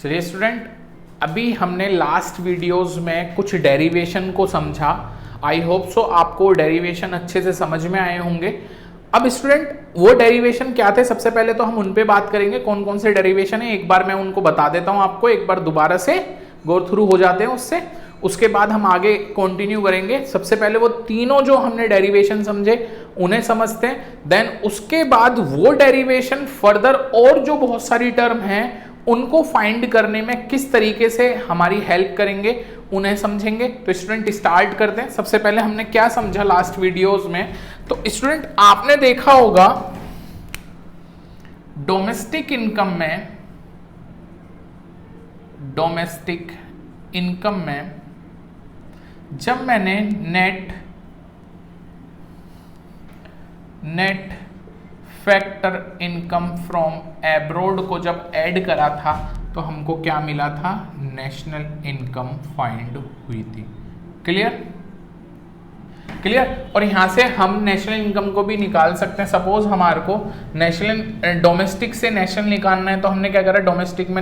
चलिए स्टूडेंट, अभी हमने लास्ट वीडियोस में कुछ डेरिवेशन को समझा। आई होप सो आपको डेरिवेशन अच्छे से समझ में आए होंगे। अब स्टूडेंट वो डेरिवेशन क्या थे, सबसे पहले तो हम उन पे बात करेंगे। कौन कौन से डेरिवेशन है एक बार मैं उनको बता देता हूं आपको, एक बार दोबारा से गो थ्रू हो जाते हैं उससे, उसके बाद हम आगे कंटिन्यू करेंगे। सबसे पहले वो तीनों जो हमने डेरिवेशन समझे उन्हें समझते हैं, देन उसके बाद वो डेरिवेशन फर्दर और जो बहुत सारी टर्म हैं उनको फाइंड करने में किस तरीके से हमारी हेल्प करेंगे उन्हें समझेंगे। तो स्टूडेंट स्टार्ट करते हैं। सबसे पहले हमने क्या समझा लास्ट वीडियोस में, तो स्टूडेंट आपने देखा होगा डोमेस्टिक इनकम में जब मैंने net factor income from abroad को जब ऐड करा था तो हमको क्या मिला था, नेशनल इनकम फाइंड हुई थी। क्लियर। और यहां से हम नेशनल इनकम को भी निकाल सकते हैं। सपोज हमारे को डोमेस्टिक से नेशनल निकालना है तो हमने क्या करा, डोमेस्टिक में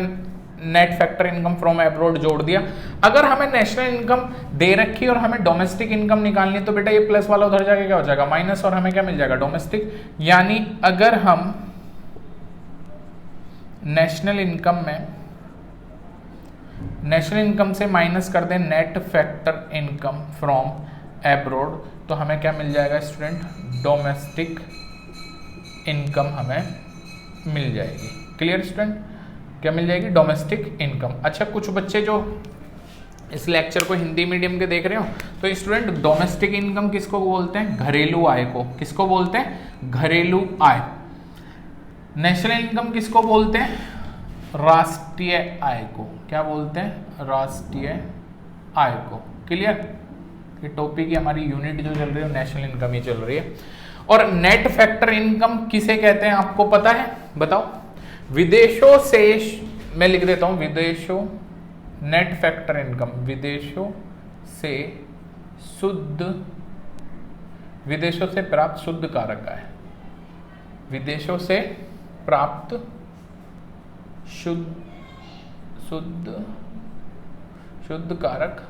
net factor income from abroad जोड़ दिया। अगर हमें नेशनल इनकम दे रखी और हमें डोमेस्टिक इनकम निकालनी है तो बेटा ये प्लस वाला उधर जाके क्या हो जाएगा, माइनस, और हमें क्या मिल जाएगा, डोमेस्टिक। यानी अगर हम नेशनल इनकम से माइनस कर दें net factor income from abroad तो हमें क्या मिल जाएगा स्टूडेंट, डोमेस्टिक इनकम हमें मिल जाएगी। क्लियर स्टूडेंट, क्या मिल जाएगी, डोमेस्टिक इनकम। अच्छा, कुछ बच्चे जो इस लेक्चर को हिंदी मीडियम के देख रहे हो तो स्टूडेंट डोमेस्टिक इनकम किसको बोलते हैं, घरेलू आय को। किसको बोलते हैं, घरेलू आय। नेशनल इनकम किसको बोलते हैं, राष्ट्रीय आय को। क्या बोलते हैं, राष्ट्रीय आय को। क्लियर। ये टॉपिक की हमारी यूनिट जो चल रही है नेशनल इनकम ही चल रही है। और नेट फैक्टर इनकम किसे कहते हैं आपको पता है, बताओ। विदेशों से, मैं लिख देता हूं, विदेशों, नेट फैक्टर इनकम विदेशों से प्राप्त शुद्ध कारक आय। विदेशों से प्राप्त शुद्ध कारक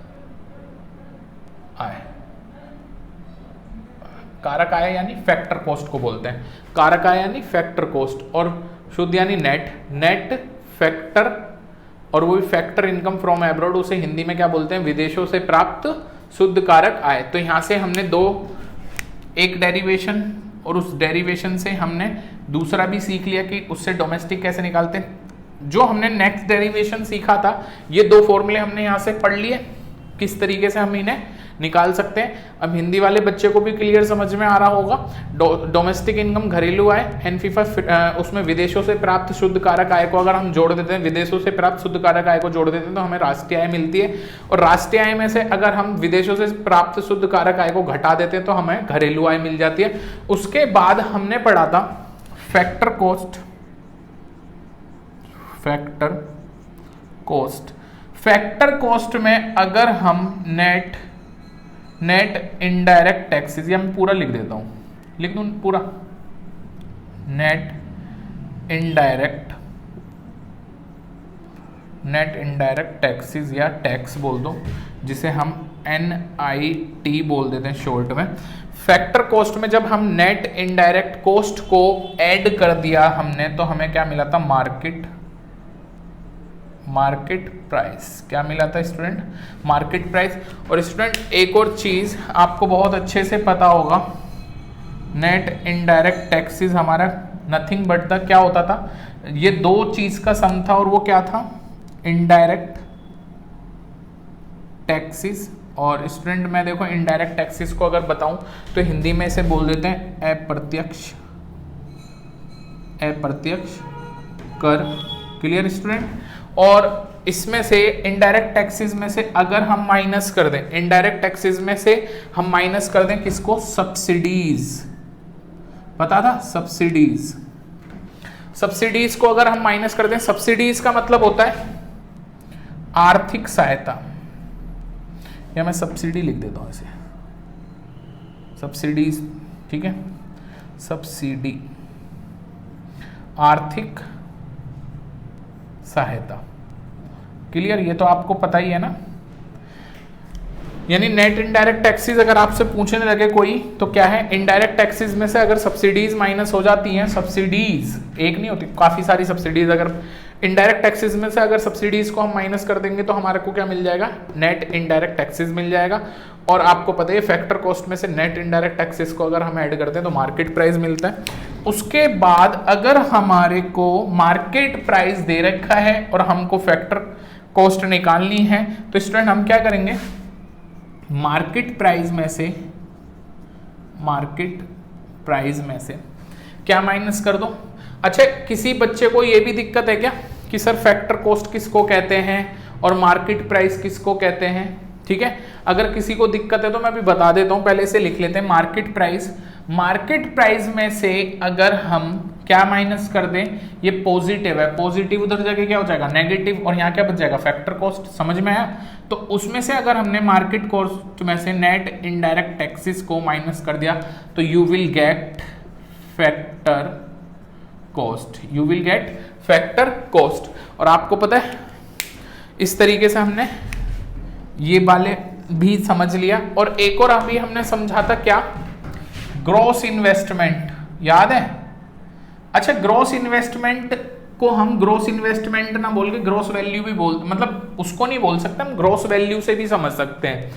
आय। कारक आय यानी फैक्टर कॉस्ट को बोलते हैं। कारक आय यानी फैक्टर कॉस्ट, और शुद्ध यानी नेट फैक्टर, और वो भी फैक्टर इनकम फ्रॉम एब्रोड, उसे हिंदी में क्या बोलते हैं, विदेशों से प्राप्त शुद्ध कारक आय। तो यहां से हमने एक डेरिवेशन और उस डेरिवेशन से हमने दूसरा भी सीख लिया कि उससे डोमेस्टिक कैसे निकालते हैं। जो हमने नेक्स्ट डेरिवेशन सीखा था, ये दो फॉर्मूले हमने यहां से पढ़ लिए, किस तरीके से हम इन्हें निकाल सकते हैं। अब हिंदी वाले बच्चे को भी क्लियर समझ में आ रहा होगा। डोमेस्टिक इनकम घरेलू आय, उसमें विदेशों से प्राप्त शुद्ध कारक आय को अगर हम जोड़ देते हैं, विदेशों से प्राप्त शुद्ध कारक आय को जोड़ देते हैं तो हमें राष्ट्रीय आय मिलती है। और राष्ट्रीय आय में से अगर हम विदेशों से प्राप्त शुद्ध कारक आय को घटा देते हैं तो हमें घरेलू आय मिल जाती है। उसके बाद हमने पढ़ा था फैक्टर कॉस्ट में अगर हम नेट इनडायरेक्ट टैक्सेस, या मैं पूरा लिख देता हूं, लिख दूं पूरा, नेट इनडायरेक्ट टैक्सेस या टैक्स बोल दो, जिसे हम NIT बोल देते हैं शॉर्ट में। फैक्टर कॉस्ट में जब हम नेट इनडायरेक्ट कॉस्ट को ऐड कर दिया हमने तो हमें क्या मिला था, मार्केट प्राइस। क्या मिला था स्टूडेंट, मार्केट प्राइस। और स्टूडेंट एक और चीज आपको बहुत अच्छे से पता होगा, नेट इनडायरेक्ट टैक्सेस हमारा नथिंग बट द क्या होता था, ये दो चीज का सम था, और वो क्या था, इनडायरेक्ट टैक्सेस। और स्टूडेंट मैं देखो इनडायरेक्ट टैक्सेस को अगर बताऊं तो हिंदी में इसे बोल देते हैं अप्रत्यक्ष कर। Clear student. और इसमें से इनडायरेक्ट टैक्सेस में से अगर हम माइनस कर दें, इनडायरेक्ट टैक्सेस में से हम माइनस कर दें किसको, सब्सिडीज। पता था, सब्सिडीज को अगर हम माइनस कर दें, सब्सिडीज का मतलब होता है आर्थिक सहायता, या मैं सब्सिडी लिख देता हूं इसे, सब्सिडीज। ठीक है, सब्सिडी आर्थिक सहायता। क्लियर, ये तो आपको पता ही है ना। यानी नेट इनडायरेक्ट टैक्सेस अगर आपसे पूछने लगे कोई तो क्या है, इनडायरेक्ट टैक्सेस में से अगर सब्सिडीज माइनस हो जाती हैं, सब्सिडीज एक नहीं होती, काफी सारी सब्सिडीज, अगर इनडायरेक्ट टैक्सेस में से अगर सब्सिडीज को हम माइनस कर देंगे तो हमारे को क्या मिल जाएगा, नेट इनडायरेक्ट टैक्सेस मिल जाएगा। और आपको पता है फैक्टर कॉस्ट में से नेट इनडायरेक्ट टैक्सेस को अगर हम ऐड करते हैं तो मार्केट प्राइस मिलता है। उसके बाद अगर हमारे को मार्केट प्राइस दे रखा है और हमको फैक्टर कॉस्ट निकालनी है तो स्टूडेंट हम क्या करेंगे, मार्केट प्राइस में से क्या माइनस कर दो। अच्छा, किसी बच्चे को ये भी दिक्कत है क्या कि सर फैक्टर कॉस्ट किसको कहते हैं और मार्केट प्राइस किसको कहते हैं, ठीक है। अगर किसी को दिक्कत है तो मैं भी बता देता हूं, पहले से लिख लेते हैं। मार्केट प्राइस में से अगर हम क्या माइनस कर दें, ये पॉजिटिव है, पॉजिटिव उधर जाके क्या हो जाएगा, नेगेटिव, और यहाँ क्या बच जाएगा, फैक्टर कॉस्ट। समझ में आया। तो उसमें से अगर हमने मार्केट कॉस्ट में से नेट इनडायरेक्ट टैक्सेस को माइनस कर दिया तो you will get factor cost. और आपको पता है इस तरीके से हमने ये वाले भी समझ लिया। और एक और अभी हमने समझा था क्या, ग्रॉस इन्वेस्टमेंट, याद है। अच्छा, ग्रॉस इन्वेस्टमेंट को हम ग्रॉस इन्वेस्टमेंट ना बोल के ग्रॉस वैल्यू भी बोल, मतलब उसको नहीं बोल सकते हम, ग्रॉस वैल्यू से भी समझ सकते हैं।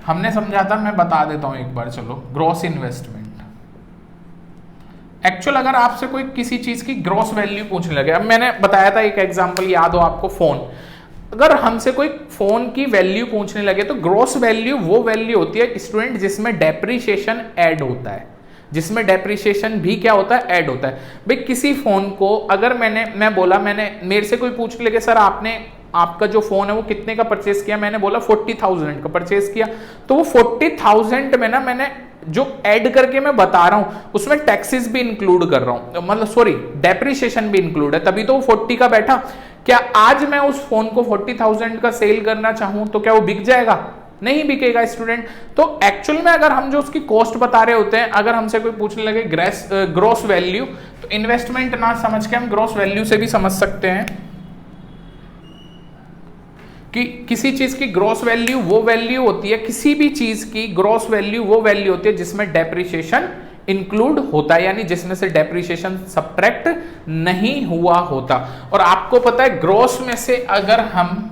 हमने समझा था, मैं बता देता हूं एक बार, चलो। ग्रॉस इन्वेस्टमेंट एक्चुअल अगर आपसे कोई किसी चीज की ग्रॉस वैल्यू पूछने लगे, अब मैंने बताया था एक एग्जांपल याद हो आपको, फोन। अगर हमसे कोई फोन की वैल्यू पूछने लगे तो ग्रॉस वैल्यू वो वैल्यू होती है स्टूडेंट जिसमें डेप्रिसिएशन ऐड होता है, जिसमें डेप्रिसिएशन भी क्या होता है, ऐड होता है। भाई किसी फोन को अगर मैंने मेरे से कोई पूछ के लगे सर आपका जो फोन है वो कितने का परचेस किया, मैंने बोला 40,000 का परचेस किया, तो वो 40,000 में ना मैंने जो ऐड करके मैं बता रहा हूं उसमें टैक्सेस भी इंक्लूड कर रहा हूं, मतलब सॉरी डेप्रिसिएशन भी इंक्लूड है, तभी तो वो 40 का बैठा। क्या आज मैं उस फोन को 40,000 का सेल करना चाहूं तो क्या वो बिक जाएगा, नहीं बिकेगा स्टूडेंट। तो एक्चुअल में अगर हम जो उसकी कॉस्ट बता रहे होते हैं, अगर हमसे कोई पूछने लगे ग्रॉस वैल्यू, तो इन्वेस्टमेंट ना समझ के हम ग्रॉस वैल्यू से भी समझ सकते हैं कि किसी चीज की ग्रॉस वैल्यू वो वैल्यू होती है, किसी भी चीज की ग्रॉस वैल्यू वो वैल्यू होती है जिसमें डेप्रिसिएशन इंक्लूड होता है, यानी जिसमें से डेप्रिसिएशन सब्ट्रैक्ट नहीं हुआ होता। और आपको पता है ग्रॉस में से अगर हम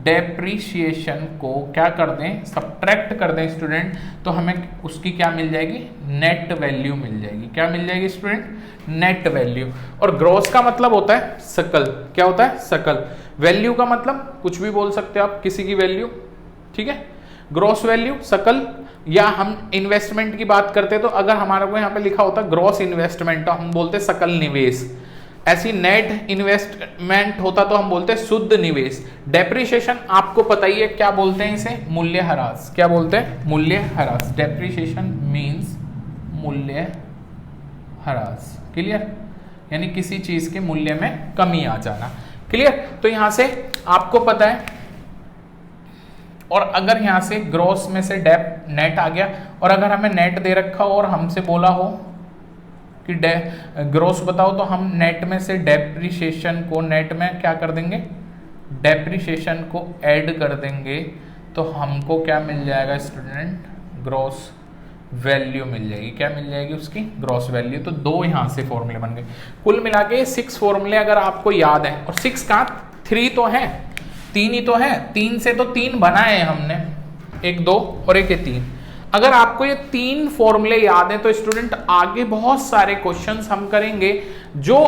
डेप्रिसिएशन को क्या कर दें, सब्ट्रैक्ट कर दें स्टूडेंट, तो हमें उसकी क्या मिल जाएगी, नेट वैल्यू मिल जाएगी। क्या मिल जाएगी स्टूडेंट, नेट वैल्यू। और ग्रॉस का मतलब होता है सकल, क्या होता है, सकल। वैल्यू का मतलब कुछ भी बोल सकते हो आप, किसी की वैल्यू, ठीक है। ग्रॉस वैल्यू, सकल। या हम इन्वेस्टमेंट की बात करते तो अगर हमारे को यहाँ पे लिखा होता ग्रॉस इन्वेस्टमेंट तो हम बोलते सकल निवेश। ऐसी नेट इन्वेस्टमेंट होता तो हम बोलते शुद्ध निवेश। डेप्रिसिएशन आपको पता ही है क्या बोलते हैं इसे, मूल्यह्रास। क्या बोलते हैं, मूल्यह्रास। डेप्रिसिएशन मींस मूल्यह्रास। क्लियर, यानी किसी चीज के मूल्य में कमी आ जाना। क्लियर। तो यहां से आपको पता है, और अगर यहां से ग्रॉस में से नेट आ गया, और अगर हमें नेट दे रखा हो और हमसे बोला हो कि ग्रॉस बताओ, तो हम नेट में से डेप्रिसिएशन को, नेट में क्या कर देंगे, डेप्रिसिएशन को ऐड कर देंगे, तो हमको क्या मिल जाएगा स्टूडेंट, ग्रॉस वैल्यू मिल जाएगी। क्या मिल जाएगी उसकी, ग्रॉस वैल्यू। तो दो यहां से फॉर्मूले बन गए, कुल मिला के 6 फॉर्मूले अगर आपको याद है। और 6 का 3 तो है, 3 ही तो है, 3 से तो 3 बनाए हैं हमने, 1 2 और 1 3। अगर आपको ये 3 फॉर्मूले याद हैं तो स्टूडेंट आगे बहुत सारे क्वेश्चंस हम करेंगे जो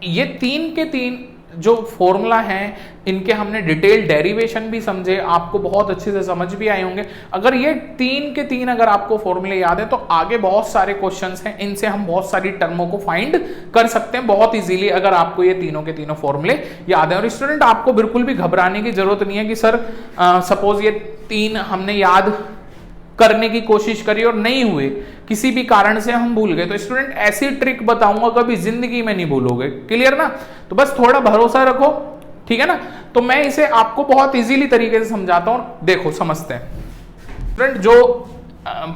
ये 3 के 3 जो फॉर्मूला हैं इनके हमने डिटेल डेरिवेशन भी समझे, आपको बहुत अच्छे से समझ भी आए होंगे। अगर ये 3 के 3 अगर आपको फॉर्मूले याद है तो आगे बहुत सारे क्वेश्चंस हैं, इनसे हम बहुत सारी टर्मों को फाइंड कर सकते हैं बहुत इजीली, अगर आपको ये तीनों के तीनों फॉर्मूले याद है। और स्टूडेंट आपको बिल्कुल भी घबराने की जरूरत नहीं है कि सर सपोज ये 3 हमने याद करने की कोशिश करी और नहीं हुए, किसी भी कारण से हम भूल गए, तो स्टूडेंट ऐसी ट्रिक बताऊंगा कभी जिंदगी में नहीं भूलोगे। क्लियर ना। तो बस थोड़ा भरोसा रखो, ठीक है ना। तो मैं इसे आपको बहुत इजीली तरीके से समझाता हूं, देखो समझते हैं। स्टूडेंट जो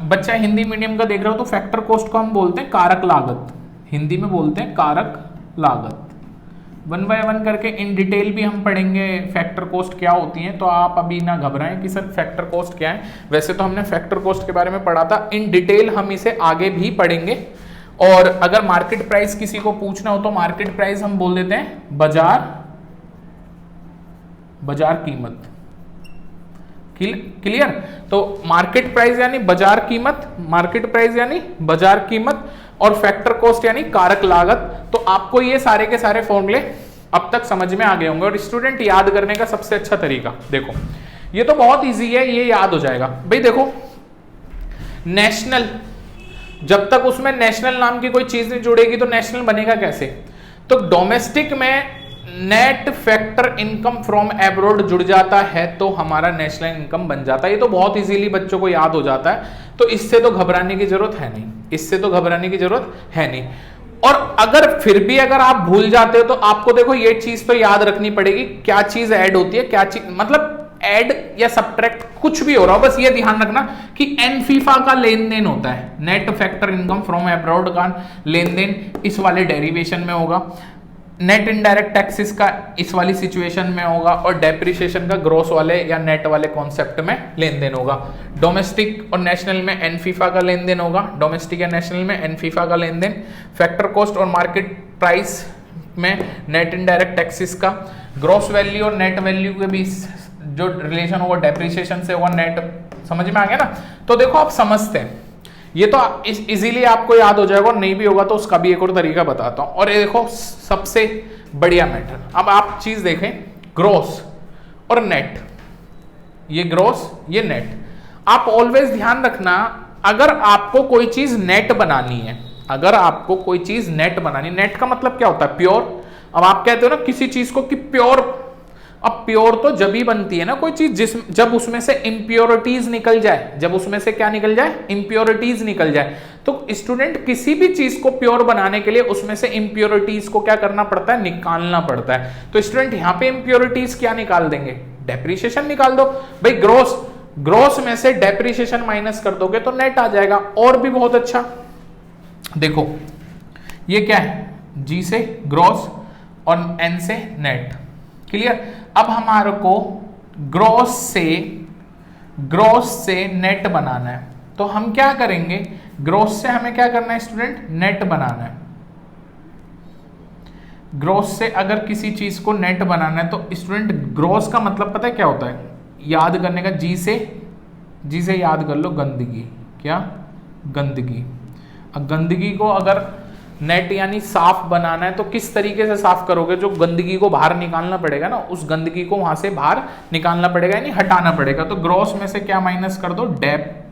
बच्चा हिंदी मीडियम का देख रहा हो तो फैक्टर कॉस्ट को हम बोलते हैं कारक लागत, हिंदी में बोलते हैं कारक लागत। वन बाय वन करके इन डिटेल भी हम पढ़ेंगे फैक्टर कॉस्ट क्या होती है, तो आप अभी ना घबराएं कि सर फैक्टर कॉस्ट क्या है। वैसे तो हमने फैक्टर कॉस्ट के बारे में पढ़ा था, इन डिटेल हम इसे आगे भी पढ़ेंगे। और अगर मार्केट प्राइस किसी को पूछना हो तो मार्केट प्राइस हम बोल देते हैं बाजार कीमत। क्लियर? तो मार्केट प्राइस यानी बाजार कीमत, मार्केट प्राइस यानी बाजार कीमत, और फैक्टर कॉस्ट यानी कारक लागत। तो आपको ये सारे के सारे फॉर्मूले अब तक समझ में आ गए होंगे। और स्टूडेंट याद करने का सबसे अच्छा तरीका देखो, ये तो बहुत इजी है, ये याद हो जाएगा। भाई देखो, नेशनल, जब तक उसमें नेशनल नाम की कोई चीज नहीं जुड़ेगी तो नेशनल बनेगा कैसे? तो डोमेस्टिक में net factor income from abroad जुड़ जाता है तो हमारा नेशनल इनकम बन जाता है। ये तो बहुत इजीली बच्चों को याद हो जाता है, तो इससे तो घबराने की जरूरत है नहीं, इससे तो घबराने की जरूरत है नहीं। और अगर फिर भी अगर आप भूल जाते हो तो आपको देखो ये चीज तो याद रखनी पड़ेगी, क्या चीज ऐड होती है, क्या चीज, मतलब ऐड या सब्ट्रैक्ट कुछ भी हो रहा हो, बस ये ध्यान रखना कि एनफीफा का लेन देन होता है, net factor income from abroad का लेन देन इस वाले डेरिवेशन में होगा, नेट इनडायरेक्ट टैक्सेस का इस वाली सिचुएशन में होगा, और डेप्रिसिएशन का ग्रॉस वाले या नेट वाले कॉन्सेप्ट में लेन देन होगा। डोमेस्टिक और नेशनल में एनफीफा का लेन देन होगा, डोमेस्टिक या नेशनल में एनफीफा का लेन देन। फैक्टर कॉस्ट और मार्केट प्राइस में नेट इनडायरेक्ट टैक्सेस का, ग्रॉस वैल्यू और नेट वैल्यू के बीच जो रिलेशन होगा डेप्रिसिएशन से होगा, नेट। समझ में आ गया ना? तो देखो आप समझते हैं, ये तो इजीली आपको याद हो जाएगा, और नहीं भी होगा तो उसका भी एक और तरीका बताता हूं। और ये देखो सबसे बढ़िया मैटर, अब आप चीज देखें, ग्रॉस और नेट, ये ग्रॉस ये नेट। आप ऑलवेज ध्यान रखना, अगर आपको कोई चीज नेट बनानी है, अगर आपको कोई चीज नेट बनानी, नेट का मतलब क्या होता है? प्योर। अब आप कहते हो ना किसी चीज को कि प्योर, अब प्योर तो जब ही बनती है ना कोई चीज जब उसमें से इंप्योरिटीज निकल जाए, जब उसमें से क्या निकल जाए? इंप्योरिटीज निकल जाए। तो स्टूडेंट किसी भी चीज को प्योर बनाने के लिए उसमें से इंप्योरिटीज को क्या करना पड़ता है? निकालना पड़ता है। तो स्टूडेंट यहाँ पे इंप्योरिटीज क्या निकाल देंगे? डेप्रिसिएशन निकाल दो। भाई ग्रॉस में से डेप्रिसिएशन माइनस कर दोगे तो नेट आ जाएगा। और भी बहुत अच्छा, देखो ये क्या है? जी से ग्रॉस और एन से नेट। क्लियर? अब हमारे को ग्रॉस से नेट बनाना है, तो हम क्या करेंगे? ग्रॉस से हमें क्या करना है स्टूडेंट? नेट बनाना है। ग्रॉस से अगर किसी चीज को नेट बनाना है तो स्टूडेंट ग्रॉस का मतलब पता है क्या होता है? याद करने का, जी से याद कर लो गंदगी। क्या? गंदगी। अब गंदगी को अगर नेट यानी साफ बनाना है तो किस तरीके से साफ करोगे? जो गंदगी को बाहर निकालना पड़ेगा ना, उस गंदगी को वहां से बाहर निकालना पड़ेगा, यानी हटाना पड़ेगा। तो ग्रॉस में से क्या माइनस कर दो? डेप,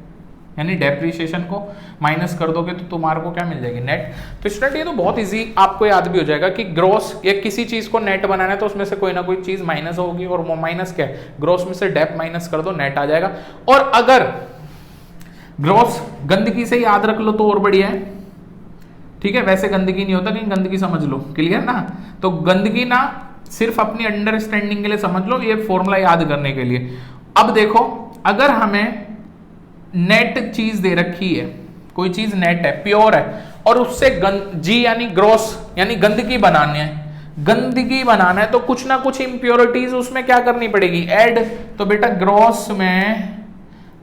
यानी डेप्रिसिएशन को माइनस कर दोगे तो तुम्हारे को क्या मिल जाएगी? नेट। तो स्टूडेंट ये तो बहुत इजी आपको याद भी हो जाएगा कि ग्रॉस या किसी चीज को नेट बनाना है तो उसमें से कोई ना कोई चीज माइनस होगी, और वो माइनस क्या है? ग्रॉस में से डेप माइनस कर दो, नेट आ जाएगा। और अगर ग्रॉस गंदगी से याद रख लो तो और बढ़िया है, ठीक है? वैसे गंदगी नहीं होता, लेकिन गंदगी समझ लो। क्लियर ना? तो गंदगी ना सिर्फ अपनी अंडरस्टैंडिंग के लिए समझ लो, ये फॉर्मूला याद करने के लिए। अब देखो, अगर हमें नेट चीज दे रखी है, कोई चीज नेट है, प्योर है, और उससे जी यानी ग्रॉस यानी गंदगी बनानी है, गंदगी बनाना है तो कुछ ना कुछ इंप्योरिटीज उसमें क्या करनी पड़ेगी? ऐड। तो बेटा ग्रॉस में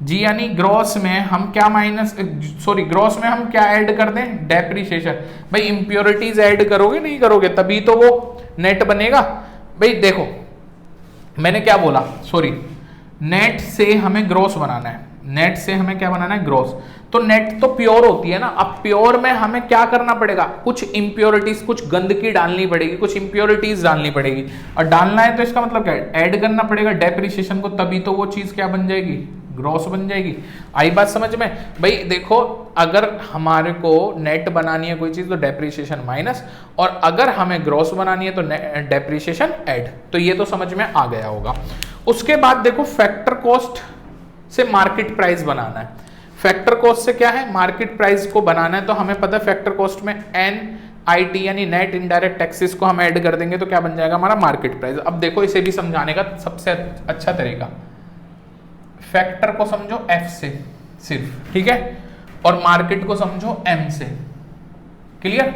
जी यानी ग्रॉस में हम क्या ग्रॉस में हम क्या ऐड कर दें? डेप्रिसिएशन। भाई इंप्योरिटीज ऐड करोगे, नहीं करोगे तभी तो वो नेट बनेगा। भाई देखो मैंने क्या बोला, नेट से हमें ग्रॉस बनाना है, नेट से हमें क्या बनाना है? ग्रॉस। तो नेट तो प्योर होती है ना, अब प्योर में हमें क्या करना पड़ेगा? कुछ इंप्योरिटीज, कुछ गंदगी डालनी पड़ेगी, कुछ इंप्योरिटीज डालनी पड़ेगी, और डालना है तो इसका मतलब क्या है? ऐड करना पड़ेगा डेप्रिसिएशन को, तभी तो वो चीज क्या बन जाएगी? ग्रॉस बन जाएगी। आई बात समझ में? भाई देखो, अगर हमारे को नेट बनानी है कोई चीज तो डेप्रिसिएशन माइनस, और अगर हमें ग्रॉस बनानी है तो डेप्रिसिएशन ऐड। तो ये तो समझ में आ गया होगा। उसके बाद देखो, फैक्टर कॉस्ट से मार्केट प्राइस बनाना है। फैक्टर कॉस्ट से क्या है? मार्केट प्राइस को बनाना है। तो हमें पता है फैक्टर कॉस्ट में NIT यानी नेट इनडायरेक्ट टैक्सेस को हम ऐड कर देंगे तो क्या बन जाएगा? हमारा मार्केट प्राइस। अब देखो इसे भी समझाने का सबसे अच्छा तरीका, फैक्टर को समझो F से सिर्फ, ठीक है, और मार्केट को समझो M से। क्लियर?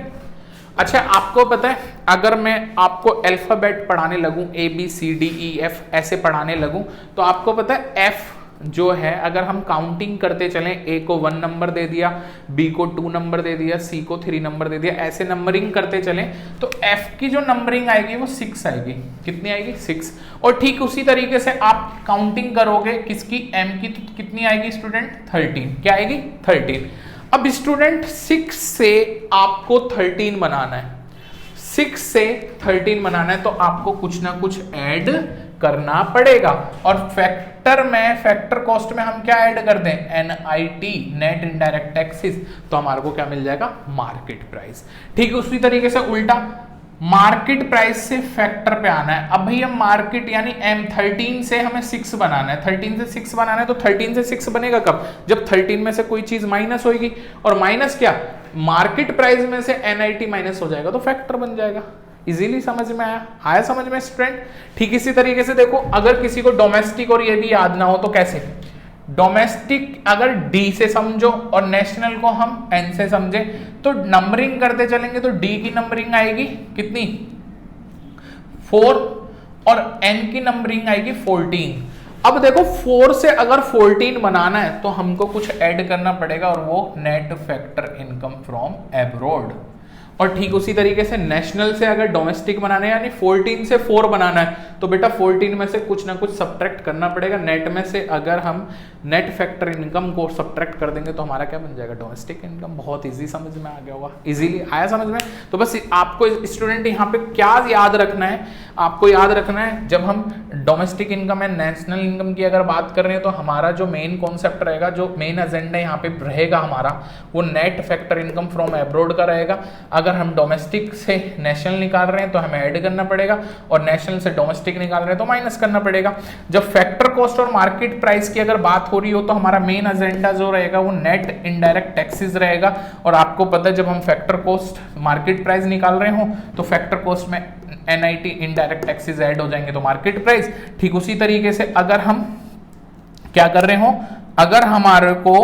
अच्छा, आपको पता है अगर मैं आपको अल्फाबेट पढ़ाने लगूं, ABCDEF ऐसे पढ़ाने लगूं, तो आपको पता है F जो है, अगर हम काउंटिंग करते चलें, A को 1 नंबर दे दिया, B को 2 नंबर दे दिया, C को 3 नंबर दे दिया, ऐसे नंबरिंग करते चलें, तो F की जो नंबरिंग आएगी वो 6 आएगी। कितनी आएगी? 6। और ठीक उसी तरीके से आप काउंटिंग करोगे किसकी? M की, तो कितनी आएगी स्टूडेंट? 13। क्या आएगी? 13। अब स्टूडेंट 6 से आपको 13 बनाना है, 6 से 13 बनाना है, तो आपको कुछ ना कुछ ऐड करना पड़ेगा। और फैक्टर में, फैक्टर कॉस्ट में हम क्या ऐड कर दें? NIT, नेट इनडायरेक्ट टैक्सेस, तो हमारे को क्या मिल जाएगा? Market price. ठीक उसी तरीके से उल्टा, मार्केट प्राइस से फैक्टर पे आना है। अब भैया मार्केट यानी M13 से हमें 6 बनाना है, 13 से 6 बनाना है, तो 13 से 6 बनेगा कब? जब 13 में से कोई चीज माइनस होगी, और माइनस क्या? मार्केट प्राइस में से NIT माइनस हो जाएगा, तो फैक्टर बन जाएगा। इजीली समझ में आया समझ में स्टूडेंट? ठीक इसी तरीके से देखो, अगर किसी को डोमेस्टिक और ये भी याद ना हो तो कैसे? डोमेस्टिक अगर D से समझो और नेशनल को हम N से समझे, तो नंबरिंग करते चलेंगे तो D की नंबरिंग आएगी कितनी? 4, और N की नंबरिंग आएगी 14। अब देखो 4 से अगर 14 बनाना है तो हमको कुछ ऐड करना पड़ेगा, और वो net factor income from abroad. और ठीक उसी तरीके से नेशनल से अगर डोमेस्टिक बनाना है, यानी 14 से 4 बनाना है, तो बेटा 14 में से कुछ ना कुछ सब्ट्रैक्ट करना पड़ेगा। नेट में से अगर हम नेट फैक्टर इनकम को सब्ट्रैक्ट कर देंगे तो हमारा क्या बन जाएगा? Domestic income. बहुत इजी समझ में आ गया होगा, इजीली आया समझ में? तो बस आपको स्टूडेंट यहाँ पे क्या याद रखना है? आपको याद रखना है, जब हम domestic income and national income की अगर बात कर रहे हैं, तो हमारा जो मेन कॉन्सेप्ट रहेगा, जो मेन एजेंडा यहाँ पे रहेगा हमारा, वो net factor income from abroad का रहेगा। अगर हम डोमेस्टिक से नेशनल निकाल रहे हैं तो हमें ऐड करना पड़ेगा, और नेशनल से डोमेस्टिक निकाल रहे हैं तो माइनस करना पड़ेगा। जब फैक्टर कॉस्ट और मार्केट प्राइस की अगर बात हो रही हो, तो हमारा मेन एजेंडा जो रहेगा वो नेट इनडायरेक्ट टैक्सेस रहेगा। और आपको पता है, जब हम फैक्टर कॉस्ट मार्केट प्राइस निकाल रहे हो, तो फैक्टर कॉस्ट में NIT इनडायरेक्ट टैक्सेस ऐड हो जाएंगे, तो मार्केट प्राइस। ठीक उसी तरीके से अगर हम क्या कर रहे हो, अगर हमारे को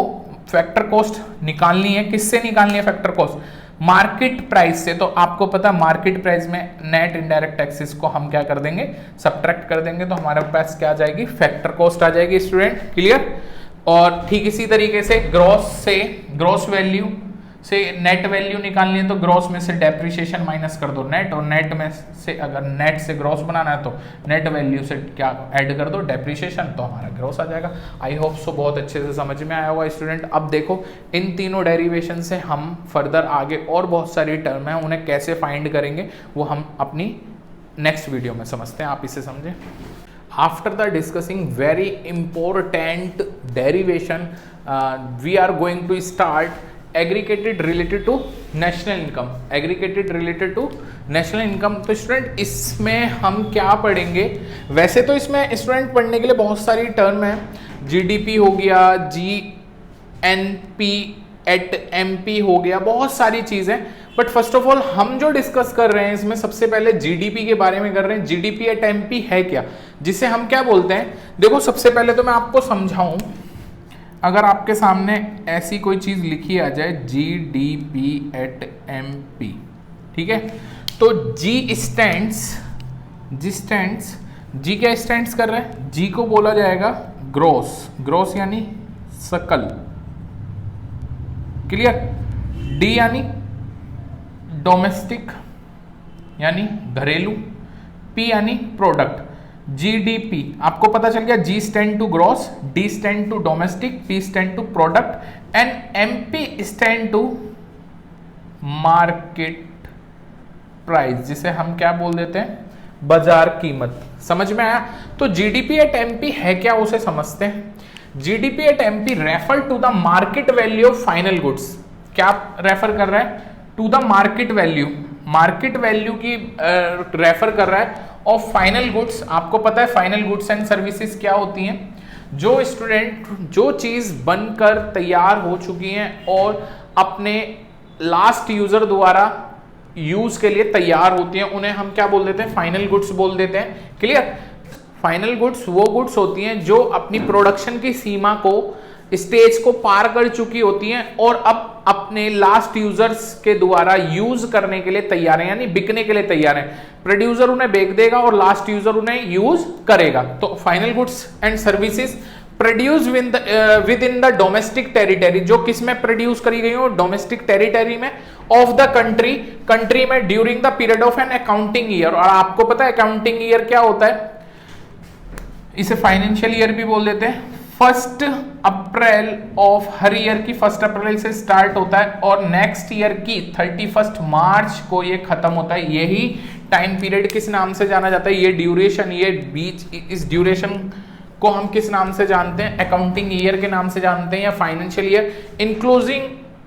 फैक्टर कॉस्ट निकालनी है, किससे निकालनी है फैक्टर कॉस्ट? मार्केट प्राइस से। तो आपको पता है मार्केट प्राइस में नेट इनडायरेक्ट टैक्सेस को हम क्या कर देंगे? सब्ट्रैक्ट कर देंगे, तो हमारे पास क्या आ जाएगी? फैक्टर कॉस्ट आ जाएगी स्टूडेंट। क्लियर? और ठीक इसी तरीके से ग्रॉस वैल्यू से नेट वैल्यू निकालनी है, तो ग्रॉस में से डेप्रिसिएशन माइनस कर दो नेट, और नेट में से अगर नेट से ग्रॉस बनाना है तो नेट वैल्यू से क्या ऐड कर दो? डेप्रिसिएशन, तो हमारा ग्रॉस आ जाएगा। आई होप सो बहुत अच्छे से समझ में आया होगा स्टूडेंट। अब देखो, इन तीनों डेरिवेशन से हम फर्दर आगे और बहुत सारी टर्म है, उन्हें कैसे फाइंड करेंगे वो हम अपनी नेक्स्ट वीडियो में समझते हैं। आप इसे समझें। After the discussing very important derivation, we are going to start aggregated related to national income. Aggregated related to national income. तो स्टूडेंट इसमें हम क्या पढ़ेंगे? वैसे तो इसमें स्टूडेंट पढ़ने के लिए बहुत सारी टर्म है, GDP हो गया, GNP एट MP हो गया, बहुत सारी चीजें। बट फर्स्ट ऑफ ऑल हम जो डिस्कस कर रहे हैं इसमें सबसे पहले GDP के बारे में कर रहे हैं। GDP एट MP है क्या, जिसे हम क्या बोलते हैं? देखो सबसे पहले तो मैं आपको समझाऊं, अगर आपके सामने ऐसी कोई चीज लिखी आ जाए GDP एट MP, ठीक है, तो G क्या स्टैंड्स कर रहा है? G को बोला जाएगा ग्रोस यानी सकल। क्लियर? D यानी डोमेस्टिक यानी घरेलू, P यानी प्रोडक्ट। GDP आपको पता चल गया, G stand to gross, D stand to domestic, P stand to product and MP stand to market price, जिसे हम क्या बोल देते हैं? बाजार कीमत। समझ में आया? तो GDP एट MP है क्या, उसे समझते हैं। GDP at MP refer to the market value of final goods. क्या रेफर कर रहा है? टू द मार्केट वैल्यू की रेफर कर रहा है ऑफ फाइनल गुड्स। आपको पता है फाइनल गुड्स एंड सर्विसेज क्या होती हैं? जो स्टूडेंट जो चीज बनकर तैयार हो चुकी हैं और अपने लास्ट यूजर द्वारा यूज के लिए तैयार होती हैं, उन्हें हम क्या बोल देते हैं? फाइनल गुड्स बोल देते हैं। क्लियर? फाइनल गुड्स वो गुड्स होती हैं जो अपनी प्रोडक्शन की सीमा को, स्टेज को पार कर चुकी होती हैं और अब अपने लास्ट यूजर्स के द्वारा यूज करने के लिए तैयार है, यानी बिकने के लिए तैयार है। प्रोड्यूसर उन्हें बेच देगा और लास्ट यूजर उन्हें यूज करेगा। तो final goods and services produce with in the domestic territory, जो किस में प्रोड्यूस करी गई हो, डोमेस्टिक टेरिटरी में, ऑफ द कंट्री में during the period of an accounting year. और आपको पता है अकाउंटिंग ईयर क्या होता है, इसे फाइनेंशियल ईयर भी बोल देते हैं। 1 अप्रैल ऑफ हर ईयर की 1 अप्रैल से स्टार्ट होता है और नेक्स्ट ईयर की 31 मार्च को ये खत्म होता है। यही टाइम पीरियड किस नाम से जाना जाता है, ये ड्यूरेशन, ये बीच, इस ड्यूरेशन को हम किस नाम से जानते हैं, अकाउंटिंग ईयर के नाम से जानते हैं या financial year.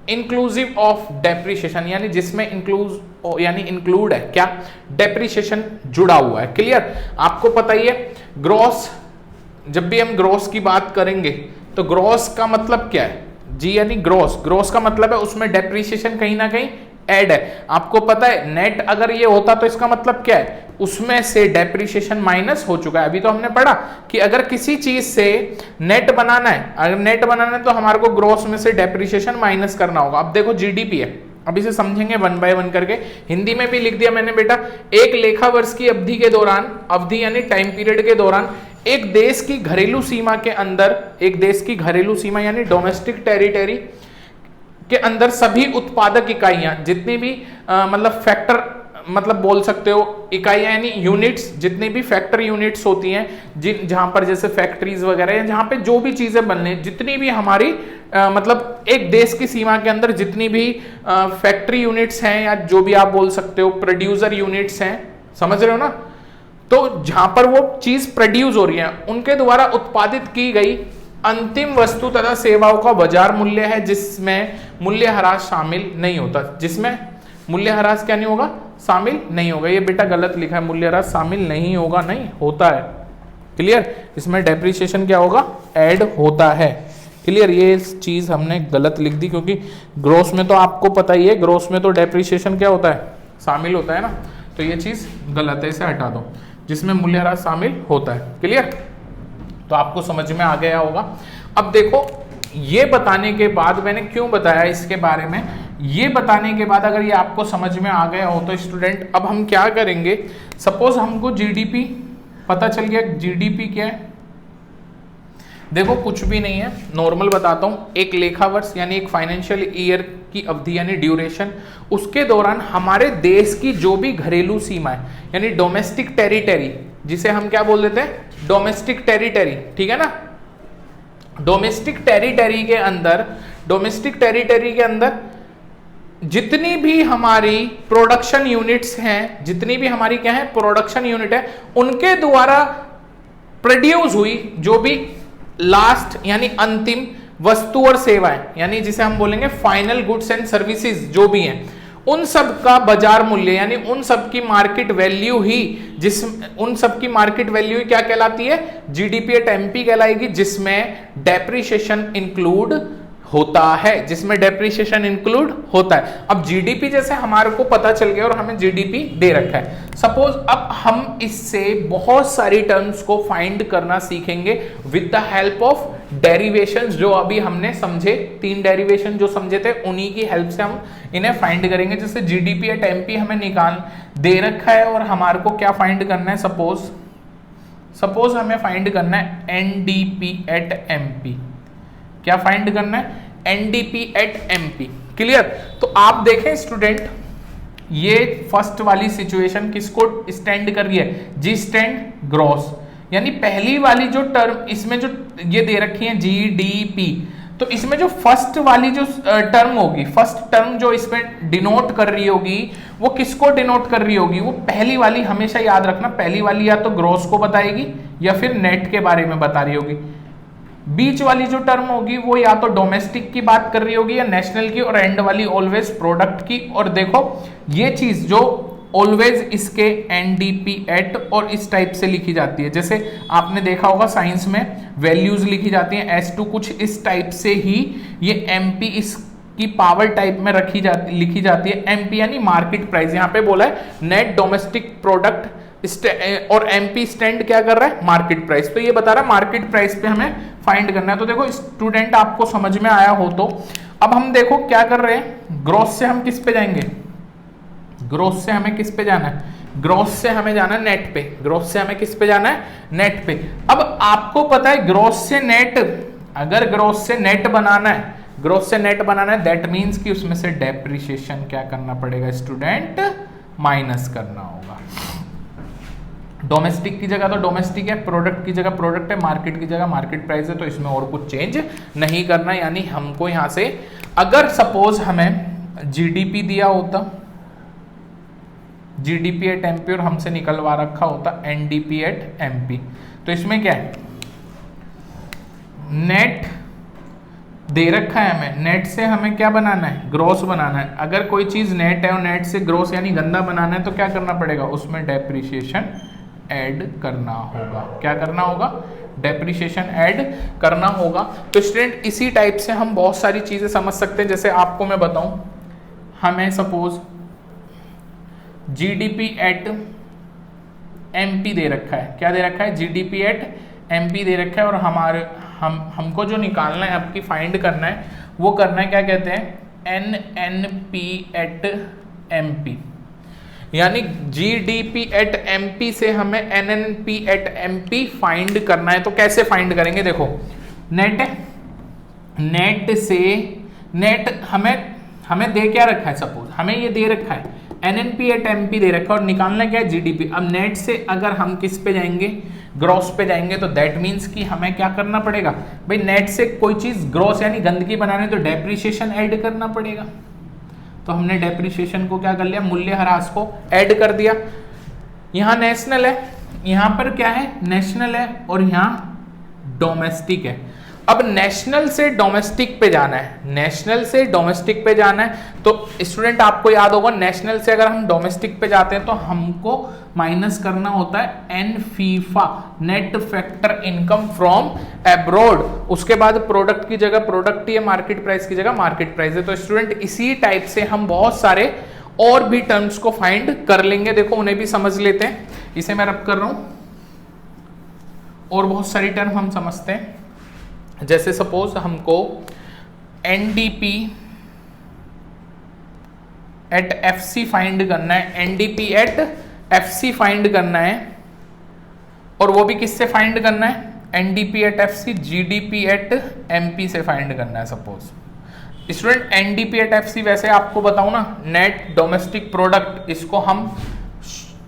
Inclusive of depreciation, यानी जिसमें इंक्लूड है क्या, डेप्रिसिएशन जुड़ा हुआ है। क्लियर, आपको पता ही है ग्रॉस, जब भी हम ग्रॉस की बात करेंगे तो ग्रॉस का मतलब क्या है जी, यानी ग्रॉस का मतलब है उसमें डेप्रिसिएशन कहीं ना कहीं ऐड है। आपको पता है नेट अगर ये होता तो इसका मतलब क्या है, उसमें से डेप्रिसिएशन माइनस हो चुका है। अभी तो हमने पढ़ा कि अगर किसी चीज से नेट बनाना है, अगर नेट बनाना है तो हमारे को ग्रॉस में से डेप्रिसिएशन माइनस करना होगा। अब देखो जीडीपी है, अब इसे समझेंगे 1 बाय 1 करके। हिंदी में भी लिख दिया मैंने बेटा, एक लेखा वर्ष की अवधि के दौरान, अवधि यानी टाइम पीरियड के दौरान, एक देश की घरेलू सीमा के अंदर, एक देश की घरेलू सीमा यानी डोमेस्टिक टेरिटरी के अंदर सभी उत्पादक इकाइयां, जितनी भी मतलब फैक्टर, मतलब बोल सकते हो इकाइयां यानी यूनिट्स, जितनी भी फैक्टर यूनिट्स होती हैं, जहां पर जैसे फैक्ट्रीज वगैरह हैं, जहां पे जो भी चीजें बनने, जितनी भी हमारी मतलब एक देश की सीमा के अंदर जितनी भी फैक्ट्री यूनिट्स हैं, या जो भी आप बोल सकते हो प्रोड्यूसर यूनिट्स हैं, समझ रहे हो ना, तो जहां पर वो चीज प्रोड्यूस हो रही है उनके द्वारा उत्पादित की गई अंतिम वस्तु तथा सेवाओं का बाजार मूल्य है, जिसमें मूल्यह्रास शामिल नहीं होता। जिसमें मूल्यह्रास क्या नहीं होगा, शामिल नहीं होगा। ये बेटा गलत लिखा है, मूल्यह्रास शामिल नहीं होगा, नहीं होता है। क्लियर, इसमें डेप्रिसिएशन क्या होगा, ऐड होता है। क्लियर, ये चीज हमने गलत लिख दी, क्योंकि ग्रोस में तो आपको पता ही है, ग्रोस में तो डेप्रिसिएशन क्या होता है, शामिल होता है ना, तो ये चीज गलत है, इसे हटा दो, जिसमें मूल्यह्रास शामिल होता है। क्लियर, तो आपको समझ में आ गया होगा। अब देखो, ये बताने के बाद मैंने क्यों बताया इसके बारे में, ये बताने के बाद अगर ये आपको समझ में आ गया हो तो स्टूडेंट अब हम क्या करेंगे, सपोज हमको जीडीपी पता चल गया, जीडीपी क्या है, देखो कुछ भी नहीं है, नॉर्मल बताता हूं, एक लेखा वर्ष यानी एक फाइनेंशियल ईयर की अवधि यानी ड्यूरेशन, उसके दौरान हमारे देश की जो भी घरेलू सीमा है यानी डोमेस्टिक टेरिटरी, जिसे हम क्या बोल देते हैं, डोमेस्टिक टेरिटरी, ठीक है ना। डोमेस्टिक टेरिटरी के अंदर जितनी भी हमारी प्रोडक्शन यूनिट्स हैं, जितनी भी हमारी क्या है प्रोडक्शन यूनिट है, उनके द्वारा प्रोड्यूस हुई जो भी लास्ट यानी अंतिम वस्तु और सेवाएं, यानी जिसे हम बोलेंगे फाइनल गुड्स एंड सर्विसेज जो भी हैं, उन सब का बाजार मूल्य यानी उन सब की मार्केट वैल्यू ही, उन सब की मार्केट वैल्यू ही क्या कहलाती है, जीडीपी एट एमपी कहलाएगी, जिसमें डेप्रिसिएशन इंक्लूड होता है, जिसमें डेप्रिसिएशन इंक्लूड होता है। अब जीडीपी जैसे हमारे को पता चल गया और हमें जीडीपी दे रखा है, सपोज अब हम इससे बहुत सारी टर्म्स को फाइंड करना सीखेंगे with the help of derivations, जो अभी हमने समझे, 3 डेरिवेशन जो समझे थे उन्हीं की हेल्प से हम इन्हें फाइंड करेंगे। जैसे जीडीपी एट एमपी हमें निकाल दे रखा है और हमारे को क्या फाइंड करना है, सपोज हमें फाइंड करना है एनडीपी एट एमपी, क्या फाइंड करना है, एनडीपी एट एमपी। क्लियर, तो आप देखें स्टूडेंट, ये फर्स्ट वाली सिचुएशन किसको स्टैंड कर रही है, जी स्टैंड ग्रॉस, यानी पहली वाली जो टर्म इसमें जो ये दे रखी है जीडीपी, तो इसमें जो फर्स्ट वाली जो टर्म होगी, फर्स्ट टर्म जो इसमें डिनोट कर रही होगी वो किसको डिनोट कर रही होगी, वो पहली वाली, हमेशा याद रखना, पहली वाली या तो ग्रॉस को बताएगी या फिर नेट के बारे में बता रही होगी। बीच वाली जो टर्म होगी वो या तो डोमेस्टिक की बात कर रही होगी या नेशनल की, और एंड वाली ऑलवेज प्रोडक्ट की। और देखो ये चीज जो ऑलवेज इसके एनडीपी एट और इस टाइप से लिखी जाती है, जैसे आपने देखा होगा साइंस में वैल्यूज लिखी जाती हैं S2 कुछ इस टाइप से ही, ये एमपी इसकी पावर टाइप में लिखी जाती है, एमपी यानी मार्केट प्राइस, यहाँ पे बोला है नेट डोमेस्टिक प्रोडक्ट, और एमपी स्टैंड क्या कर रहा है, मार्केट प्राइस, तो ये बता रहा है मार्केट प्राइस पे हमें फाइंड करना है। तो देखो स्टूडेंट आपको समझ में आया हो तो अब हम देखो क्या कर रहे हैं, ग्रॉस से हम किस पे जाएंगे, ग्रॉस से हमें किस पे जाना है, ग्रॉस से हमें जाना है नेट पे, ग्रॉस से हमें किस पे जाना है, नेट पे। अब आपको पता है ग्रॉस से नेट, अगर ग्रॉस से नेट बनाना है, ग्रॉस से नेट बनाना है, दैट मीन्स कि उसमें से डेप्रिसिएशन क्या करना पड़ेगा स्टूडेंट, माइनस करना होगा। डोमेस्टिक की जगह तो डोमेस्टिक है, प्रोडक्ट की जगह प्रोडक्ट है, मार्केट की जगह मार्केट प्राइस है, तो इसमें और कुछ चेंज नहीं करना। यानी हमको यहां से अगर सपोज हमें जीडीपी दिया होता, जीडीपी एट एमपी और हमसे निकलवा रखा होता एनडीपी एट एमपी, तो इसमें क्या है, नेट दे रखा है हमें, नेट से हमें क्या बनाना है, ग्रॉस बनाना है। अगर कोई चीज नेट है और नेट से ग्रॉस यानी गंदा बनाना है तो क्या करना पड़ेगा, उसमें डेप्रिसिएशन ऐड करना होगा। क्या करना होगा, डेप्रिसिएशन ऐड करना होगा। तो स्टूडेंट इसी टाइप से हम बहुत सारी चीजें समझ सकते हैं। जैसे आपको मैं बताऊं, हमें सपोज जीडीपी एट एमपी दे रखा है, क्या दे रखा है, जीडीपी एट एमपी दे रखा है, और हमारे हमको जो निकालना है, आपकी फाइंड करना है, वो करना है क्या कहते हैं, एनएनपी एट एमपी। यानी जीडीपी एट एमपी से हमें एनएनपी एट एमपी फाइंड करना है। तो कैसे फाइंड करेंगे, देखो नेट है, नेट से नेट हमें दे क्या रखा है, सपोज हमें ये दे रखा है एनएनपी एट एमपी दे रखा है, और निकालना क्या है, जीडीपी। अब नेट से अगर हम किस पे जाएंगे, ग्रॉस पे जाएंगे, तो दैट मीन्स कि हमें क्या करना पड़ेगा भाई, नेट से कोई चीज ग्रॉस यानी गंदगी बनाने तो डेप्रिसिएशन ऐड करना पड़ेगा। तो हमने डेप्रिसिएशन को क्या कर लिया, मूल्यह्रास को ऐड कर दिया। यहां नेशनल है, यहां पर क्या है, नेशनल है, और यहां डोमेस्टिक है। अब नेशनल से डोमेस्टिक पे जाना है, नेशनल से डोमेस्टिक पे जाना है। तो स्टूडेंट आपको याद होगा, नेशनल से अगर हम डोमेस्टिक पे जाते हैं तो हमको माइनस करना होता है एन फीफा, net factor income from abroad. उसके बाद प्रोडक्ट की जगह प्रोडक्ट ही है, मार्केट प्राइस की जगह मार्केट प्राइस है। तो स्टूडेंट इसी टाइप से हम बहुत सारे और भी टर्म्स को फाइंड कर लेंगे। देखो उन्हें भी समझ लेते हैं, इसे मैं रब कर रहा हूं, और बहुत सारी टर्म हम समझते हैं। जैसे सपोज हमको एनडीपी एट एफसी फाइंड करना है, एनडीपी एट एफसी फाइंड करना है, और वो भी किससे फाइंड करना है, NDP at FC GDP at MP से फाइंड करना है। Suppose student NDP at FC, वैसे आपको बताऊं ना, नेट डोमेस्टिक प्रोडक्ट,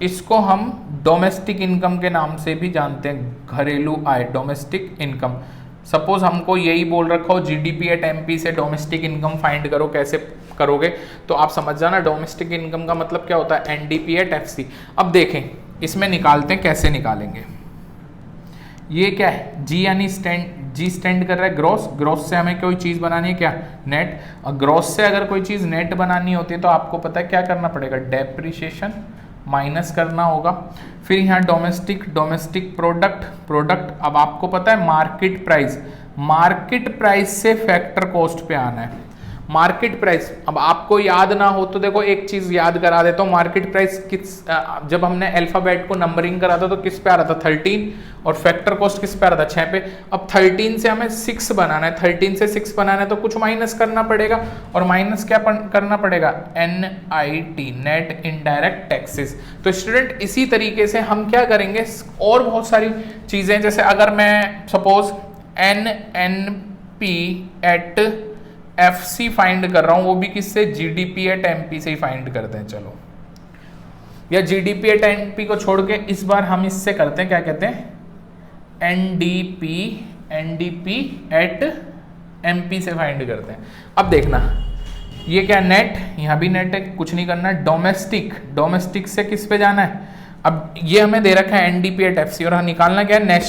इसको हम डोमेस्टिक इनकम के नाम से भी जानते हैं, घरेलू आय, डोमेस्टिक इनकम। सपोज हमको यही बोल रखा हो जीडीपी एट एमपी से डोमेस्टिक इनकम फाइंड करो, कैसे करोगे, तो आप समझ जाना डोमेस्टिक इनकम का मतलब क्या होता है, एनडीपी एट एफसी। अब देखें इसमें निकालते हैं, कैसे निकालेंगे। ये क्या है, जी यानी स्टैंड, जी स्टैंड कर रहा है ग्रॉस, ग्रॉस से हमें कोई चीज बनानी है क्या, नेट, और ग्रॉस से अगर कोई चीज नेट बनानी होती है तो आपको पता है क्या करना पड़ेगा, डेप्रिसिएशन माइनस करना होगा। फिर यहाँ डोमेस्टिक, डोमेस्टिक प्रोडक्ट, प्रोडक्ट, अब आपको पता है मार्केट प्राइस, मार्केट प्राइस से फैक्टर कॉस्ट पे आना है, मार्केट प्राइस। अब आपको याद ना हो तो देखो एक चीज याद करा देता हूँ, मार्केट प्राइस किस, जब हमने अल्फाबेट को नंबरिंग करा था तो किस पे आ रहा था, 13, और फैक्टर कॉस्ट किस पे आ रहा था, 6 पे। अब 13 से हमें 6 बनाना है, 13 से 6 बनाना है तो कुछ माइनस करना पड़ेगा, और माइनस क्या करना पड़ेगा, NIT, नेट इनडायरेक्ट टैक्सेस। तो स्टूडेंट इसी तरीके से हम क्या करेंगे, और बहुत सारी चीजें, जैसे अगर मैं suppose NNP at FC find कर रहा हूं, वो भी किससे, जीडीपी एट एमपी से ही फाइंड करते हैं। चलो, या जीडीपी एट एमपी को छोड़ के इस बार हम इससे करते हैं, क्या कहते हैं, एनडीपी एट एमपी से फाइंड करते हैं। अब देखना ये क्या, नेट, यहां भी नेट है, कुछ नहीं करना है। डोमेस्टिक, डोमेस्टिक से किस पे जाना है, अब ये हमें दे रखा है एनडीपी एट एफसी, और हम निकालना क्या है,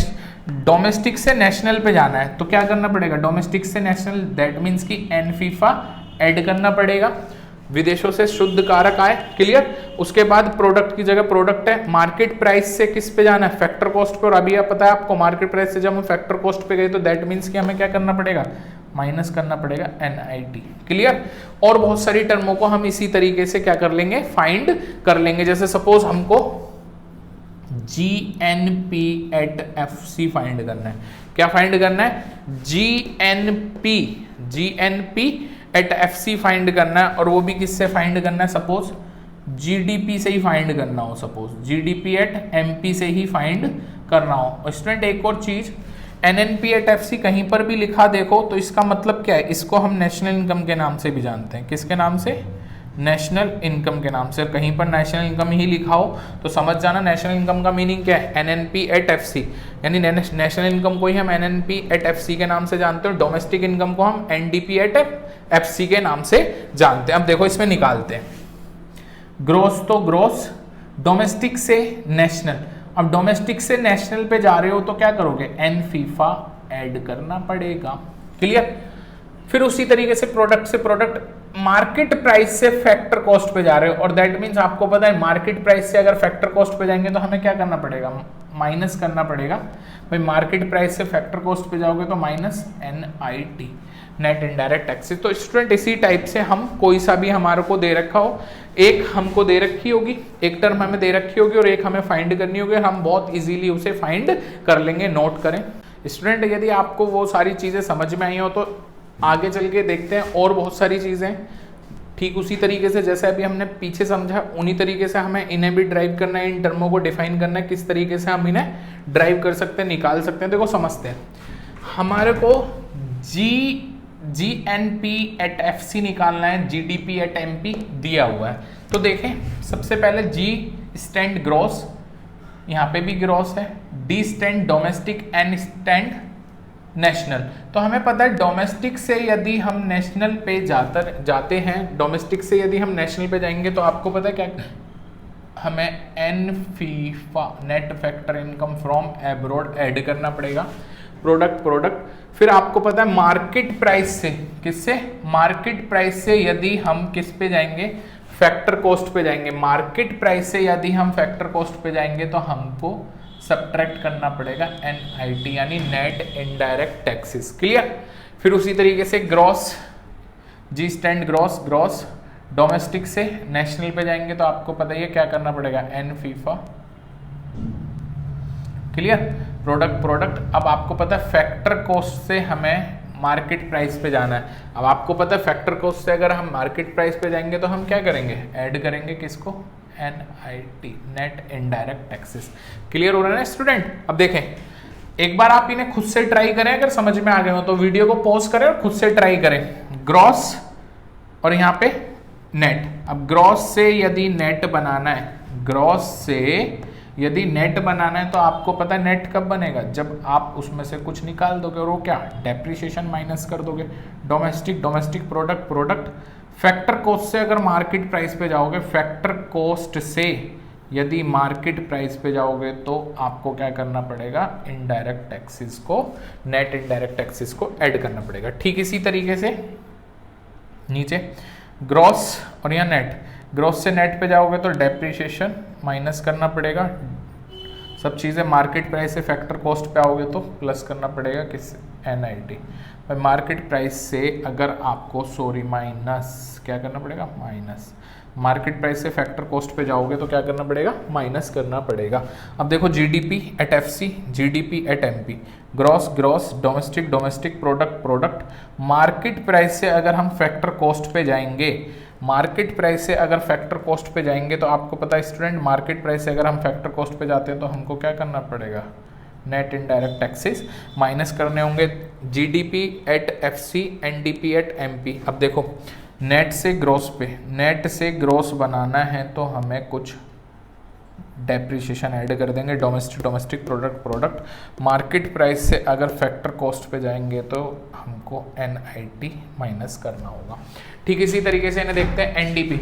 डोमेस्टिक से नेशनल पे जाना है। तो क्या करना पड़ेगा, डोमेस्टिक से नेशनल, दैट मीन्स की एन फीफा ऐड करना पड़ेगा। विदेशों से शुद्ध कारक आए, क्लियर। उसके बाद प्रोडक्ट की जगह प्रोडक्ट है, मार्केट प्राइस से किस पे जाना है, फैक्टर कॉस्ट पे, और अभी आप पता है आपको मार्केट प्राइस से जब हम फैक्टर कॉस्ट पे गए तो दैट मीन्स कि हमें क्या करना पड़ेगा, माइनस करना पड़ेगा NIT, क्लियर। और बहुत सारी टर्मों को हम इसी तरीके से क्या कर लेंगे, फाइंड कर लेंगे। जैसे सपोज हमको GNP एट FC फाइंड करना है, क्या फाइंड करना है, GNP एट एफसी फाइंड करना है, और वो भी किससे फाइंड करना है, सपोज जीडीपी से ही फाइंड करना हो, सपोज जीडीपी एट एमपी से ही फाइंड करना हो। स्टूडेंट एक और चीज, एनएनपी एट एफसी कहीं पर भी लिखा देखो तो इसका मतलब क्या है, इसको हम नेशनल इनकम के नाम से भी जानते हैं। किसके नाम से, नेशनल इनकम के नाम से। कहीं पर नेशनल इनकम ही लिखा हो तो समझ जाना नेशनल इनकम का मीनिंग क्या है, एनएनपी एट एफसी, यानी नेशनल इनकम को ही हम एनएनपी एट एफसी के नाम से जानते हैं, डोमेस्टिक इनकम को हम एनडीपी एट एफसी के नाम से जानते हैं। अब देखो इसमें निकालते हैं, ग्रोस तो ग्रोस, डोमेस्टिक से नेशनल। अब डोमेस्टिक से नेशनल पे जा रहे हो तो क्या करोगे, एन फीफा ऐड करना पड़ेगा, क्लियर। फिर उसी तरीके से प्रोडक्ट मार्केट प्राइस से फैक्टर कॉस्ट पे जा रहे हो, और दैट मींस आपको पता है मार्केट प्राइस से अगर फैक्टर कॉस्ट पे जाएंगे तो हमें क्या करना पड़ेगा, माइनस करना पड़ेगा। भाई मार्केट प्राइस से फैक्टर कॉस्ट पे जाओगे तो minus NIT, net indirect taxes. तो स्टूडेंट इसी टाइप से हम कोई सा भी हमारे को दे रखा हो, एक हमको दे रखी होगी, एक टर्म हमें दे रखी होगी और एक हमें फाइंड करनी होगी, हम बहुत इजीली उसे फाइंड कर लेंगे। नोट करें स्टूडेंट, यदि आपको वो सारी चीज़ें समझ में आई हो तो आगे चल के देखते हैं और बहुत सारी चीज़ें ठीक उसी तरीके से जैसे अभी हमने पीछे समझा, उन्हीं तरीके से हमें इन्हें भी ड्राइव करना है, इन टर्मों को डिफाइन करना है, किस तरीके से हम इन्हें ड्राइव कर सकते हैं, निकाल सकते हैं। देखो समझते हैं, हमारे को GNP एट FC निकालना है, GDP एट MP दिया हुआ है। तो देखें सबसे पहले G स्टैंड ग्रॉस, यहाँ पे भी ग्रॉस है, D stand domestic, N stand national. तो हमें पता है डोमेस्टिक से यदि हम नेशनल पे जाते हैं, डोमेस्टिक से यदि हम नेशनल पे जाएंगे तो आपको पता है क्या, हमें एन फीफा net factor income from abroad add करना पड़ेगा। प्रोडक्ट फिर आपको पता है मार्केट प्राइस से, किससे, मार्केट प्राइस से यदि हम किस पे जाएंगे, फैक्टर कॉस्ट पे जाएंगे। मार्केट प्राइस से यदि हम फैक्टर कॉस्ट पे जाएंगे तो हमको सब्ट्रैक्ट करना पड़ेगा NIT, यानी नेट इनडायरेक्ट टैक्सेस, क्लियर। फिर उसी तरीके से gross, G stand gross, domestic से नेशनल पे जाएंगे तो आपको पता ही है क्या करना पड़ेगा, N फीफा, क्लियर। प्रोडक्ट अब आपको पता है फैक्टर कॉस्ट से हमें मार्केट प्राइस पे जाना है। अब आपको पता है फैक्टर कॉस्ट से अगर हम मार्केट प्राइस पे जाएंगे तो हम क्या करेंगे, ऐड करेंगे किसको, NIT, net indirect taxes, clear हो रहा है स्टूडेंट। अब देखें एक बार आप इन्हें खुद से ट्राई करें, अगर समझ में आ गए हो तो वीडियो को पॉज करें और खुद से ट्राई करें। ग्रॉस और यहाँ पे नेट। अब ग्रॉस से यदि नेट बनाना है, ग्रॉस से यदि नेट बनाना है तो आपको पता है नेट कब बनेगा, जब आप उसमें से कुछ निकाल दोगे और वो क्या, डेप्रिसिएशन माइनस कर दोगे। डोमेस्टिक प्रोडक्ट फैक्टर कॉस्ट से अगर मार्केट प्राइस पे जाओगे, फैक्टर कॉस्ट से यदि मार्केट प्राइस पे जाओगे तो आपको क्या करना पड़ेगा, इनडायरेक्ट टैक्सेस को, नेट इनडायरेक्ट टैक्सेस को ऐड करना पड़ेगा। ठीक इसी तरीके से नीचे ग्रॉस और यहाँ नेट, ग्रॉस से नेट पे जाओगे तो डेप्रिसिएशन माइनस करना पड़ेगा, सब चीज़ें मार्केट प्राइस से फैक्टर कॉस्ट पे आओगे तो प्लस करना पड़ेगा किस, NIT। मार्केट प्राइस से अगर आपको माइनस क्या करना पड़ेगा, माइनस, मार्केट प्राइस से फैक्टर कॉस्ट पे जाओगे तो क्या करना पड़ेगा, माइनस करना पड़ेगा। अब देखो GDP at FC, GDP at MP, gross, domestic, product. Market price से अगर हम फैक्टर कॉस्ट पे जाएंगे, मार्केट प्राइस से अगर फैक्टर कॉस्ट पे जाएंगे तो आपको पता है स्टूडेंट, मार्केट प्राइस से अगर हम फैक्टर कॉस्ट पे जाते हैं तो हमको क्या करना पड़ेगा, नेट इनडायरेक्ट टैक्सेस माइनस करने होंगे। GDP at FC, NDP at MP। अब देखो नेट से ग्रॉस पे, नेट से ग्रॉस बनाना है तो हमें कुछ डेप्रिसिएशन ऐड कर देंगे। डोमेस्टिक प्रोडक्ट मार्केट प्राइस से अगर फैक्टर कॉस्ट पे जाएंगे तो हमको NIT माइनस करना होगा। ठीक इसी तरीके से इन्हें देखते हैं NDP,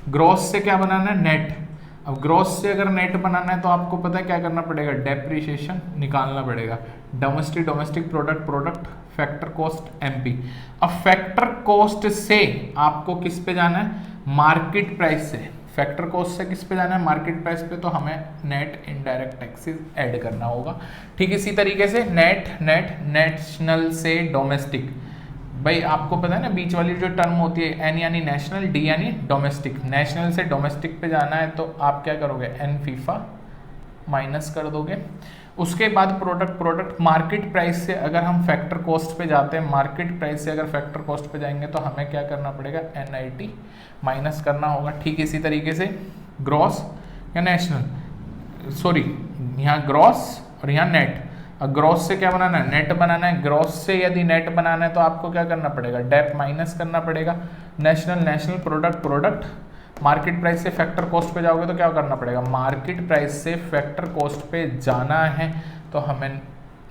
ग्रॉस से क्या बनाना है, नेट। अब ग्रॉस से अगर नेट बनाना है तो आपको पता है क्या करना पड़ेगा, डेप्रिसिएशन निकालना पड़ेगा। Domestic product factor cost MP। अब फैक्टर कॉस्ट से आपको किस पे जाना है, मार्केट प्राइस से, फैक्टर कॉस्ट से किस पे जाना है, मार्केट प्राइस पे, तो हमें नेट इनडायरेक्ट टैक्सेस ऐड करना होगा। ठीक इसी तरीके से नेशनल से डोमेस्टिक, भाई आपको पता है ना बीच वाली जो टर्म होती है, N यानी नेशनल, D यानी डोमेस्टिक। नेशनल से डोमेस्टिक पे जाना है तो आप क्या करोगे, N फीफा माइनस कर दोगे। उसके बाद प्रोडक्ट मार्केट प्राइस से अगर हम फैक्टर कॉस्ट पे जाते हैं, मार्केट प्राइस से अगर फैक्टर कॉस्ट पे जाएंगे तो हमें क्या करना पड़ेगा, NIT माइनस करना होगा। ठीक इसी तरीके से ग्रॉस या नेशनल, सॉरी यहाँ ग्रॉस और यहाँ नेट। ग्रॉस से क्या बनाना है, नेट बनाना है। ग्रॉस से यदि नेट बनाना है तो आपको क्या करना पड़ेगा, डेप माइनस करना पड़ेगा। नेशनल प्रोडक्ट मार्केट प्राइस से फैक्टर कॉस्ट पे जाओगे तो क्या करना पड़ेगा, मार्केट प्राइस से फैक्टर कॉस्ट पे जाना है तो हमें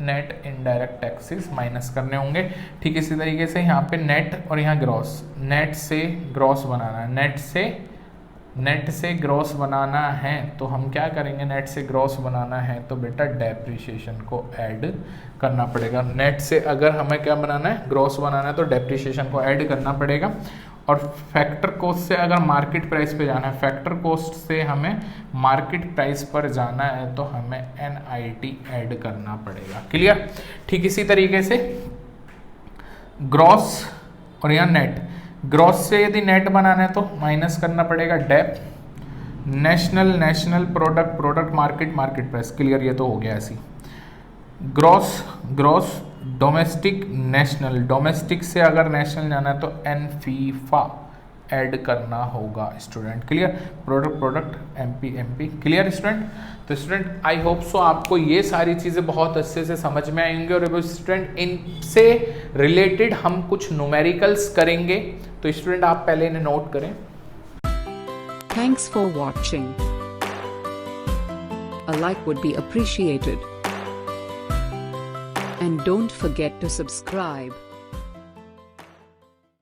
नेट इनडायरेक्ट टैक्सेस माइनस करने होंगे। ठीक इसी तरीके से यहाँ पे नेट और यहाँ ग्रॉस, नेट से ग्रॉस बनाना है, नेट से ग्रॉस बनाना है तो हम क्या करेंगे, नेट से ग्रॉस बनाना है तो बेटा डेप्रिसिएशन को ऐड करना पड़ेगा। नेट से अगर हमें क्या बनाना है, ग्रॉस बनाना है तो डेप्रिसिएशन को ऐड करना पड़ेगा। और फैक्टर कॉस्ट से अगर मार्केट प्राइस पे जाना है, फैक्टर कॉस्ट से हमें मार्केट प्राइस पर जाना है तो हमें NIT ऐड करना पड़ेगा। क्लियर। ठीक इसी तरीके से ग्रॉस और यहाँ नेट, ग्रॉस से यदि नेट बनाना है तो माइनस करना पड़ेगा dep. National product market price. Clear, ये तो हो गया ऐसी। ग्रॉस डोमेस्टिक नेशनल, डोमेस्टिक से अगर नेशनल जाना है तो NFIFA ऐड करना होगा student. Clear. Product MP। Clear student. तो स्टूडेंट आई होप सो आपको ये सारी चीज़ें बहुत अच्छे से समझ में आएंगे। और स्टूडेंट इनसे रिलेटेड हम कुछ न्यूमेरिकल्स करेंगे, तो स्टूडेंट आप पहले इन्हें नोट करें। Thanks for watching. A like would be appreciated. And don't forget to subscribe.